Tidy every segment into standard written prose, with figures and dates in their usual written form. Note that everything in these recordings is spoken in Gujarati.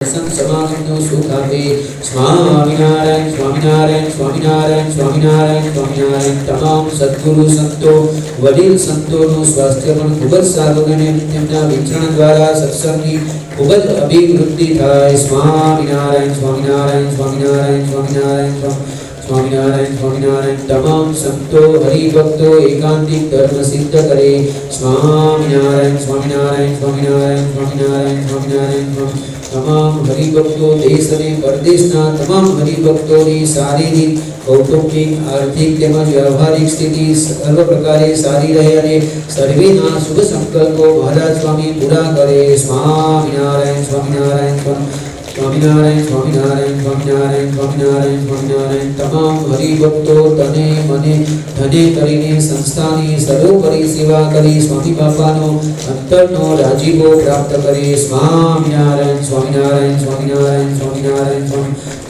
समागमो सुखाते स्वामिनारायण स्वामिनारायण स्वामिनारायण स्वामिनारायण स्वामिनारायण तमाम सद्गुरु संतो वडील संतोનું સ્વાસ્થ્ય પણ ખૂબ જ સારું અને તેમના વિચરણ દ્વારા સત્સંગની ખૂબ જ અભિવૃદ્ધિ થાય સ્વામિનારાયણ સ્વામિનારાયણ સ્વામિનારાયણ સ્વામિનારાયણ स्वामिनारायण स्वामिनारायण तमाम संतो हरिभक्तो एकांतिक धर्म सिद्ध करे स्वामिनारायण स्वामिनारायण स्वामिनारायण स्वामिनारायण स्वामिनारायण तमाम हरिभक्तो देश અને પરદેશના તમામ હરિભક્તોની શારીરિક કૌટુંબિક આર્થિક તેમજ વ્યવહારિક સ્થિતિ સર્વ પ્રકારે સારી રહે અને સર્વેના શુભ સંકલ્પો મહારાજ સ્વામી પૂરા કરે સ્વામિનારાયણ સ્વામિનારાયણ स्वामिनारायण स्वामिनारायण स्वामिनारायण स्वामिनारायण स्वामिनारायण तमाम हरिभक्तो तने मने धने करीने संस्थानी सर्वोपरि सेवा करी स्वामी बापानो अंतरनो राजीवो प्राप्त करे स्वामिनारायण स्वामिनारायण स्वामिनारायण स्वामिनारायण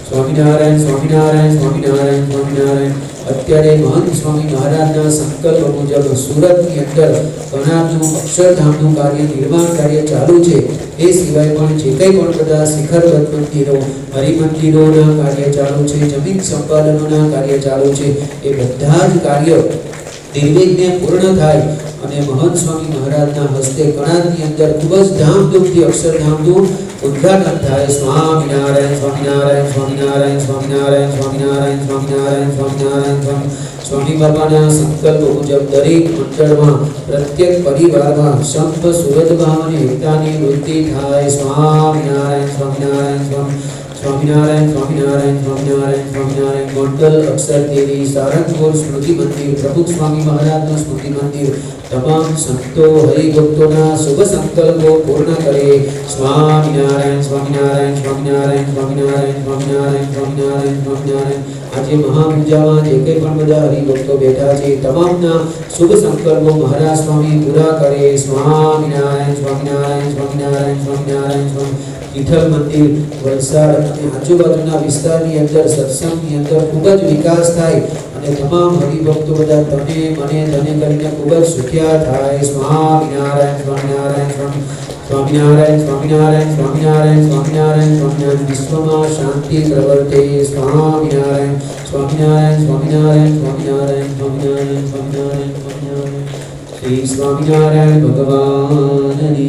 स्वामिनारायण स्वामिनारायण स्वामिनारायण स्वामिनारायण અત્યારે મહંત સ્વામી મહારાજના સંકલ્પ મુજબ સુરતની અંદર કણાદનું અક્ષરધામનું કાર્ય નિર્માણ કાર્ય ચાલુ છે એ સિવાય પણ જે કંઈ પણ બધા શિખરબદ્ધ મંદિરો હરિમંદિરોના કાર્ય ચાલુ છે જમીન સંપાદનોના કાર્ય ચાલુ છે એ બધા જ કાર્ય નિર્વિઘ્ને પૂર્ણ થાય અને મહંત સ્વામી મહારાજના હસ્તે કણાદની અંદર ખૂબ જ ધામધૂમથી અક્ષરધામનું ઉદ્ઘાટન થાય સ્વામિનારાયણ સ્વામિનારાયણ સ્વામિનારાયણ સ્વામિનારાયણ સ્વામિનારાયણ સ્વામિનારાયણ સ્વામિનારાયણ સ્વામી બાપાના સંકલ્પ મુજબ દરેક મંડળમાં પ્રત્યેક પરિવારમાં સંપ સુરત ભાવ અને એકતાની વૃદ્ધિ થાય સ્વામિનારાયણ સ્વામિનારાયણ स्वामिनारायण स्वामिनारायण स्वामिनारायण स्वामिनारायण मंडल अक्षर देवी सारंगपुर स्मृति मंदिर प्रमुख स्वामी महाराज स्मृति मंदिर तमाम संतो हरिभक्तों शुभ संकल्पों पूर्ण करे स्वामिनारायण स्वामिनारायण स्वामिनारायण स्वामिनारायण स्वामिनारायण स्वामिनारायण स्वामिनारायण आज महापूजाમાં જે કંઈ પણ બધા હરિભક્તો બેઠા છે તમામના શુભ સંકલ્પો મહારાજ સ્વામી પૂરા કરે સ્વામિનારાયણ સ્વામિનારાયણ સ્વામિનારાયણ સ્વામિનારાયણ વિઠ્ઠલ મંદિર વલસાડ અને આજુબાજુના વિસ્તારની અંદર સત્સંગની અંદર ખૂબ જ વિકાસ થાય અને તમામ હરિભક્તો બધા તને મને ધને કરીને ખૂબ જ સુખ્યા થાય સ્વામિનારાયણ સ્વામિનારાયણ स्वामिनारायण स्वामिनारायण स्वामिनारायण स्वामिनारायण स्वामिनारायण विश्वમાં શાંતિ પ્રવર્તે સ્વામિનારાયણ स्वामिनारायण स्वामिनारायण स्वामिनारायण स्वामिनारायण स्वामिनारायण स्वामिनारायण श्री स्वामिनारायण भगवाननी